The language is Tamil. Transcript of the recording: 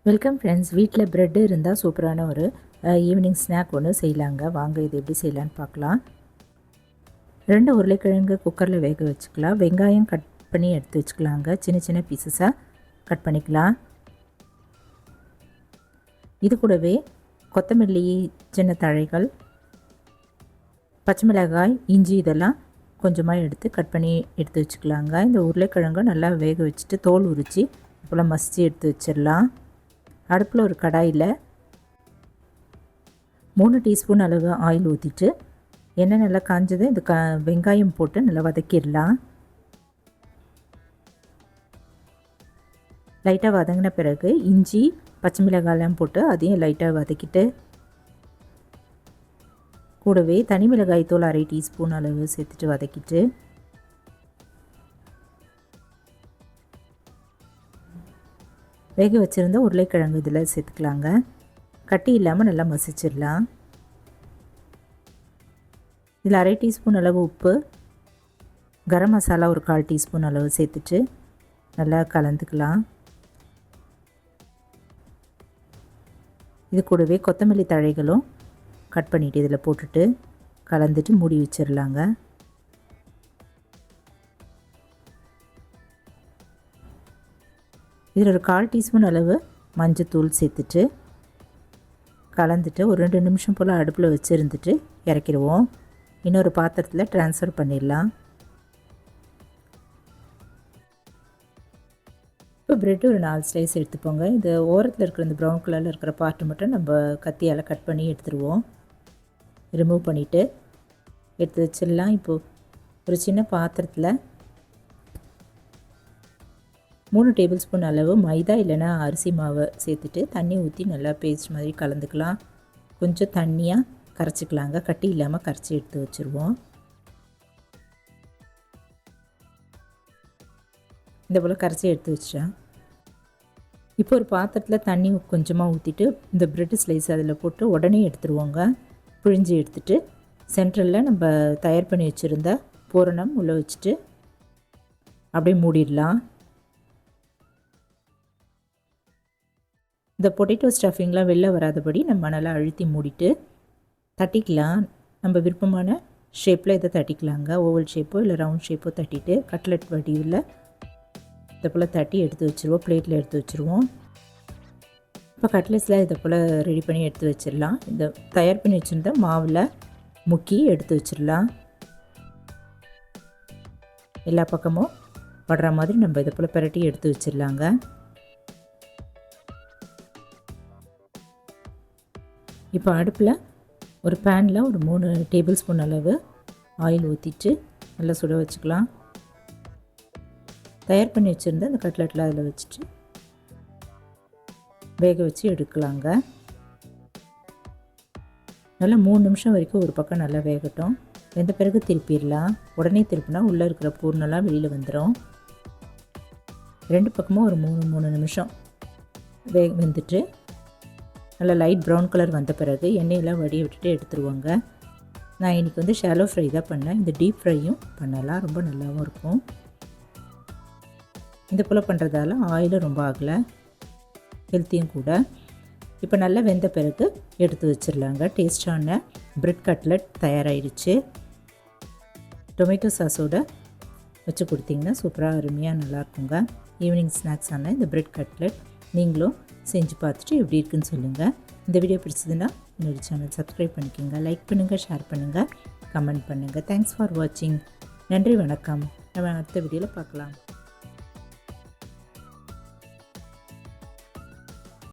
Welcome friends. வீட்டில் ப்ரெட்டு இருந்தால் சூப்பரான ஒரு ஈவினிங் ஸ்நாக் ஒன்று செய்யலாங்க. வாங்க இது எப்படி செய்யலான்னு பார்க்கலாம். 2 உருளைக்கிழங்கு குக்கரில் வேக வச்சுக்கலாம். வெங்காயம் கட் பண்ணி எடுத்து வச்சுக்கலாங்க. சின்ன சின்ன பீசஸாக கட் பண்ணிக்கலாம். இது கூடவே கொத்தமல்லி, சின்ன தழைகள், பச்சை மிளகாய், இஞ்சி இதெல்லாம் கொஞ்சமாக எடுத்து கட் பண்ணி எடுத்து வச்சுக்கலாங்க. இந்த உருளைக்கிழங்கு நல்லா வேக வச்சுட்டு தோல் உரித்து இப்போலாம் மசித்து எடுத்து வச்சிடலாம். அடுப்பில் ஒரு கடாயில் 3 டீஸ்பூன் அளவு ஆயில் ஊற்றிட்டு எண்ணெய் நல்லா காஞ்சது இது வெங்காயம் போட்டு நல்லா வதக்கிடலாம். லைட்டாக வதங்கின பிறகு இஞ்சி, பச்சை மிளகாயெல்லாம் போட்டு அதையும் லைட்டாக வதக்கிட்டு கூடவே தனி மிளகாய் தூள் 1/2 டீஸ்பூன் அளவு சேர்த்துட்டு வதக்கிட்டு வேக வச்சுருந்த உருளைக்கிழங்கு இதில் சேர்த்துக்கலாங்க. கட்டி இல்லாமல் நல்லா மசிச்சிடலாம். இதில் 1/2 டீஸ்பூன் அளவு உப்பு, கரம் மசாலா ஒரு 1/4 டீஸ்பூன் அளவு சேர்த்துட்டு நல்லா கலந்துக்கலாம். இது கூடவே கொத்தமல்லி தழைகளும் கட் பண்ணிவிட்டு இதில் போட்டுட்டு கலந்துட்டு மூடி வச்சிடலாங்க. இதில் ஒரு 1/4 டீஸ்பூன் அளவு மஞ்சத்தூள் சேர்த்துட்டு கலந்துட்டு ஒரு 2 நிமிஷம் போல் அடுப்பில் வச்சுருந்துட்டு இறக்கிடுவோம். இன்னொரு பாத்திரத்தில் ட்ரான்ஸ்ஃபர் பண்ணிடலாம். இப்போ ப்ரெட்டு ஒரு 4 ஸ்லைஸ் எடுத்துப்போங்க. இது ஓரத்தில் இருக்கிற இந்த ப்ரௌன் கலரில் இருக்கிற பார்ட்டு மட்டும் நம்ம கத்தியால் கட் பண்ணி எடுத்துருவோம். ரிமூவ் பண்ணிவிட்டு எடுத்து வச்சிடலாம். இப்போது ஒரு சின்ன பாத்திரத்தில் 3 டேபிள் ஸ்பூன் அளவு மைதா இல்லைனா அரிசி மாவை சேர்த்துட்டு தண்ணி ஊற்றி நல்லா பேஸ்ட் மாதிரி கலந்துக்கலாம். கொஞ்சம் தண்ணியாக கரைச்சிக்கலாங்க. கட்டி இல்லாமல் கரைச்சி எடுத்து வச்சுருவோம். இந்த போல் கரைச்சி எடுத்து வச்சிட்டேன். இப்போ ஒரு பாத்திரத்தில் தண்ணி கொஞ்சமாக ஊற்றிட்டு இந்த ப்ரெட் ஸ்லைஸ் அதில் போட்டு உடனே எடுத்துருவோங்க. பிழிஞ்சு எடுத்துட்டு சென்ட்ரலில் நம்ம தயார் பண்ணி வச்சுருந்த பூரணம் உள்ளே வச்சுட்டு அப்படியே மூடிடலாம். இந்த பொட்டேட்டோ ஸ்டஃபிங்லாம் வெளில வராதபடி நம்ம நல்லா அழுத்தி மூடிட்டு தட்டிக்கலாம். நம்ம விருப்பமான ஷேப்பில் இதை தட்டிக்கலாங்க. ஓவல் ஷேப்போ இல்லை ரவுண்ட் ஷேப்போ தட்டிட்டு கட்லெட் வடிவில் இதை போல் தட்டி எடுத்து வச்சுருவோம். பிளேட்டில் எடுத்து வச்சுருவோம். இப்போ கட்லெட்ஸில் இதை போல் ரெடி பண்ணி எடுத்து வச்சிடலாம். இந்த தயார் பண்ணி வச்சுருந்த மாவில் முக்கி எடுத்து வச்சிடலாம். எல்லா பக்கமும் படுற மாதிரி நம்ம இதை போல் பிரட்டி எடுத்து வச்சிடலாங்க. இப்போ அடுப்பில் ஒரு பேனில் ஒரு 3 டேபிள் ஸ்பூன் அளவு ஆயில் ஊற்றிட்டு நல்லா சுட வச்சுக்கலாம். தயார் பண்ணி வச்சுருந்த அந்த கட்லெட்டில் அதில் வச்சுட்டு வேக வச்சு எடுக்கலாங்க. நல்லா 3 நிமிஷம் வரைக்கும் ஒரு பக்கம் நல்லா வேகட்டும். வெந்த பிறகு திருப்பிடலாம். உடனே திருப்பினா உள்ளே இருக்கிற பூர்ணெல்லாம் வெளியில் வந்துடும். 2 பக்கமும் ஒரு 3 நிமிஷம் வெந்துட்டு நல்லா லைட் ப்ரௌன் கலர் வந்த பிறகு எண்ணெயெல்லாம் வடிய விட்டுட்டு எடுத்துருவாங்க. நான் இன்றைக்கி ஷாலோ ஃப்ரை தான் பண்ணேன். இந்த டீப் ஃப்ரையும் பண்ணலாம், ரொம்ப நல்லாவும் இருக்கும். இந்த போல் பண்ணுறதால ஆயிலும் ரொம்ப ஆகலை, ஹெல்த்தியும் கூட. இப்போ நல்லா வெந்த பிறகு எடுத்து வச்சிடலாங்க. டேஸ்டான ப்ரெட் கட்லெட் தயாராகிடுச்சு. டொமேட்டோ சாஸோடு வச்சு கொடுத்திங்கன்னா சூப்பராக அருமையாக நல்லாயிருக்குங்க. ஈவினிங் ஸ்நாக்ஸான இந்த ப்ரெட் கட்லெட் நீங்களும் செஞ்சு பார்த்துட்டு எப்படி இருக்குன்னு சொல்லுங்கள். இந்த வீடியோ பிடிச்சதுன்னா என்னோட சேனல் சப்ஸ்கிரைப் பண்ணிக்கோங்க. லைக் பண்ணுங்கள், ஷேர் பண்ணுங்கள், கமெண்ட் பண்ணுங்கள். தேங்க்ஸ் ஃபார் வாட்சிங். நன்றி, வணக்கம். நம்ம அடுத்த வீடியோவில் பார்க்கலாம்.